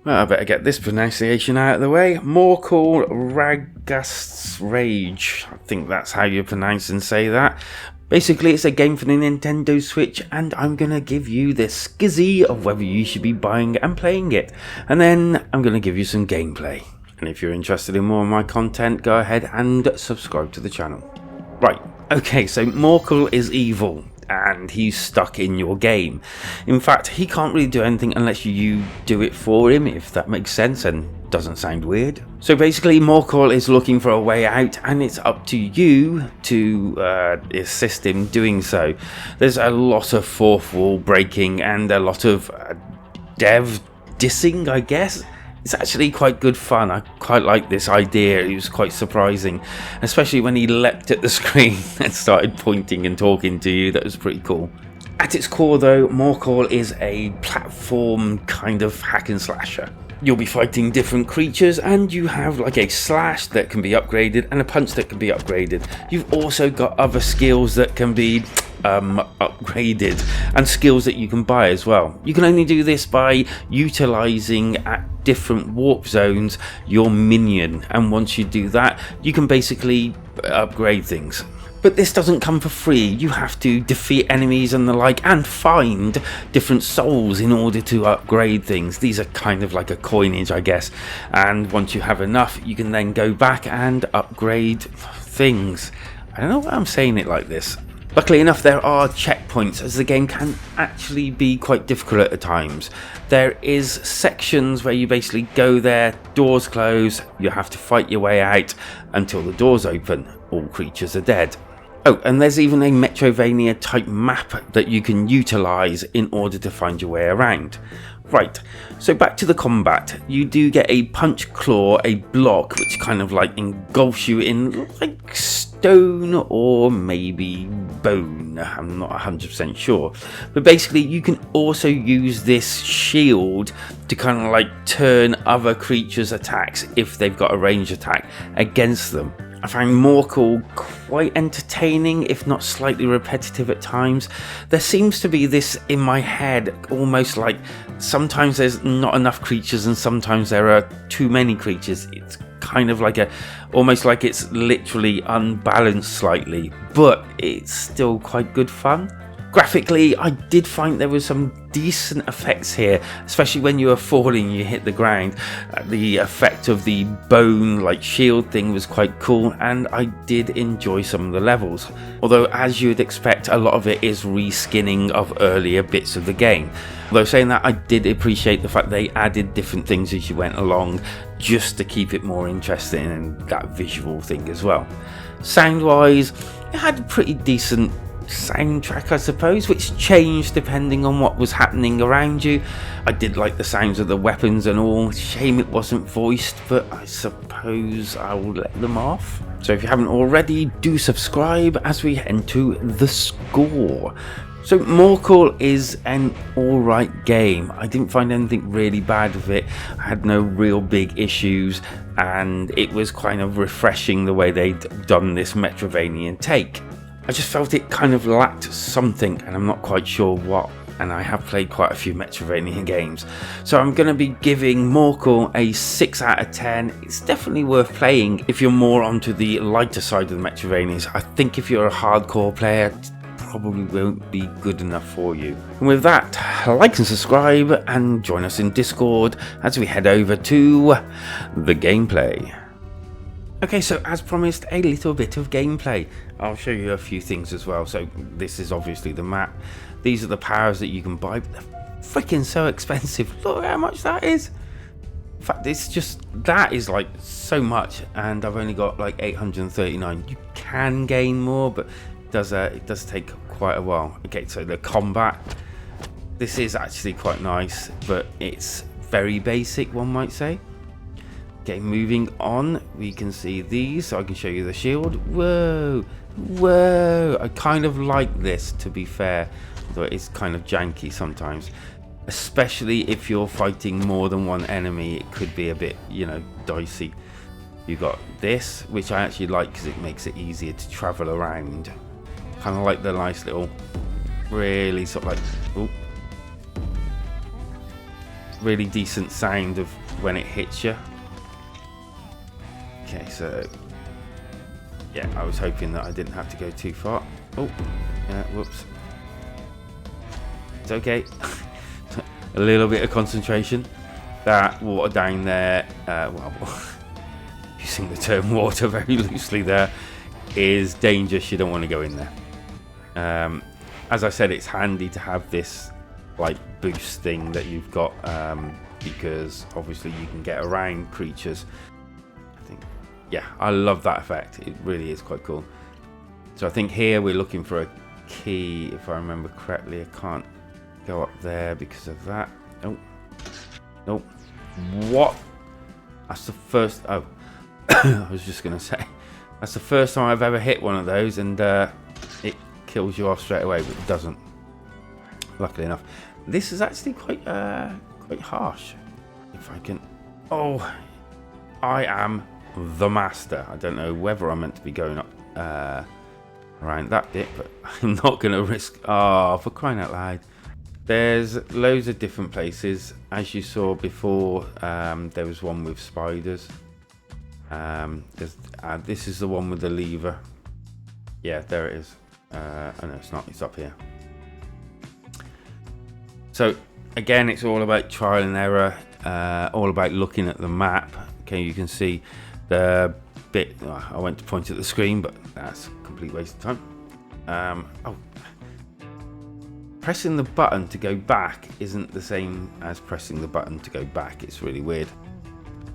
Well, I better get this pronunciation out of the way. Morkull Ragast's Rage. I think that's how you pronounce and say that. Basically, it's a game for the Nintendo Switch, and I'm going to give you the skizzy of whether you should be buying and playing it. And then I'm going to give you some gameplay. And if you're interested in more of my content, go ahead and subscribe to the channel. Right, okay, so Morkull is evil, and he's stuck in your game. In fact, he can't really do anything unless you do it for him, if that makes sense and doesn't sound weird. So basically, Morkull is looking for a way out, and it's up to you to assist him doing so. There's a lot of fourth wall breaking and a lot of dev dissing, I guess. It's actually quite good fun. I quite like this idea. It was quite surprising, especially when he leapt at the screen and started pointing and talking to you. That was pretty cool. At its core though, Morkull is a platform kind of hack and slasher. You'll be fighting different creatures, and you have like a slash that can be upgraded and a punch that can be upgraded. You've also got other skills that can be upgraded, and skills that you can buy as well. You can only do this by utilizing at different warp zones your minion, and once you do that, you can basically upgrade things. But this doesn't come for free. You have to defeat enemies and the like, and find different souls in order to upgrade things. These are kind of like a coinage, I guess, and once you have enough, you can then go back and upgrade things. I don't know why I'm saying it like this. Luckily enough, there are checkpoints, as the game can actually be quite difficult at times. There is sections where you basically go there, doors close, you have to fight your way out until the doors open. All creatures are dead. Oh, and there's even a Metrovania type map that you can utilise in order to find your way around. Right, so back to the combat. You do get a punch claw, a block, which kind of like engulfs you in like stone or maybe bone. I'm not 100% sure. But basically you can also use this shield to kind of like turn other creatures' attacks, if they've got a ranged attack, against them. I find Morkull quite entertaining, if not slightly repetitive at times. There seems to be this in my head, almost like sometimes there's not enough creatures and sometimes there are too many creatures. It's kind of like almost like it's literally unbalanced slightly, but it's still quite good fun. Graphically, I did find there was some decent effects here, especially when you were falling, you hit the ground. The effect of the bone like shield thing was quite cool, and I did enjoy some of the levels. Although, as you would expect, a lot of it is reskinning of earlier bits of the game. Although saying that, I did appreciate the fact they added different things as you went along, just to keep it more interesting and that visual thing as well. Sound-wise, it had a pretty decent soundtrack, I suppose, which changed depending on what was happening around you. I did like the sounds of the weapons and all. Shame it wasn't voiced, but I suppose I will let them off. So if you haven't already, do subscribe as we head into the score. So Morkull is an alright game. I didn't find anything really bad with it. I had no real big issues, and it was kind of refreshing the way they'd done this Metrovanian take. I just felt it kind of lacked something, and I'm not quite sure what, and I have played quite a few Metrovanian games. So I'm going to be giving Morkull a 6 out of 10. It's definitely worth playing if you're more onto the lighter side of the Metrovanians. I think if you're a hardcore player, it probably won't be good enough for you. And with that, like and subscribe, and join us in Discord as we head over to the gameplay. Okay, so as promised, a little bit of gameplay. I'll show you a few things as well. So this is obviously the map. These are the powers that you can buy, but they're freaking so expensive. Look how much that is. In fact, it's just, that is like so much, and I've only got like 839. You can gain more, but it does take quite a while. Okay, so the combat. This is actually quite nice, but it's very basic, one might say. Okay, moving on, we can see these, so I can show you the shield. Whoa, whoa, I kind of like this, to be fair, although it's kind of janky sometimes, especially if you're fighting more than one enemy. It could be a bit, dicey. You got this, which I actually like because it makes it easier to travel around. Kind of like the nice little, really sort of like, ooh. really decent sound of when it hits you. Okay, so yeah, I was hoping that I didn't have to go too far. Oh, yeah, whoops. It's okay. A little bit of concentration. That water down there, well, using the term water very loosely there, is dangerous. You don't want to go in there. As I said, it's handy to have this like boost thing that you've got, because obviously you can get around creatures. I think, yeah, I love that effect. It really is quite cool. So I think here we're looking for a key, if I remember correctly. I can't go up there because of that. Oh, nope. What? That's the first. Oh, I was just gonna say that's the first time I've ever hit one of those, and it kills you off straight away, but it doesn't. Luckily enough, this is actually quite harsh. If I can. Oh, I am the master. I don't know whether I'm meant to be going up around that bit, but I'm not going to risk. Oh, for crying out loud. There's loads of different places. As you saw before, there was one with spiders. This is the one with the lever. Yeah, there it is. Oh no, it's not. It's up here. So again, it's all about trial and error. All about looking at the map. Okay, you can see the bit. I went to point at the screen, but that's a complete waste of time. Oh, pressing the button to go back isn't the same as pressing the button to go back. It's really weird.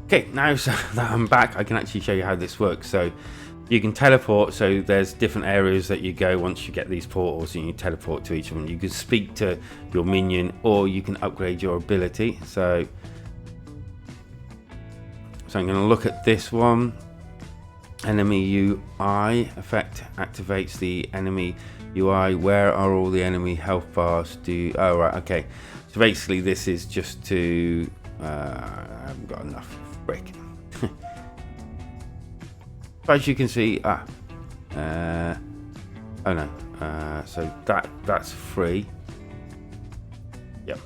Okay, now so that I'm back, I can actually show you how this works. So you can teleport. So there's different areas that you go once you get these portals, and you teleport to each of them. You can speak to your minion, or you can upgrade your ability. So I'm going to look at this one. Enemy UI effect activates the enemy UI. Where are all the enemy health bars? Oh right, okay. So basically this is just to I haven't got enough brick. As you can see, oh no, so that's free. Yep.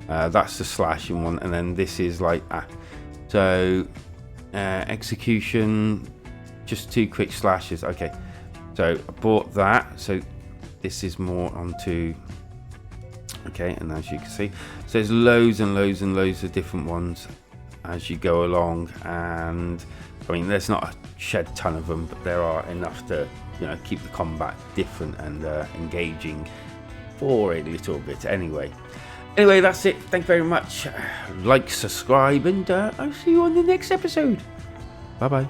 That's the slashing one, and then this is like so execution, just 2 quick slashes. Okay, so I bought that. So this is more onto. Okay, and as you can see, so there's loads and loads and loads of different ones as you go along, and I mean there's not a shed ton of them, but there are enough to, you know, keep the combat different and engaging for a little bit. Anyway, that's it. Thank you very much. Like, subscribe, and I'll see you on the next episode. Bye bye.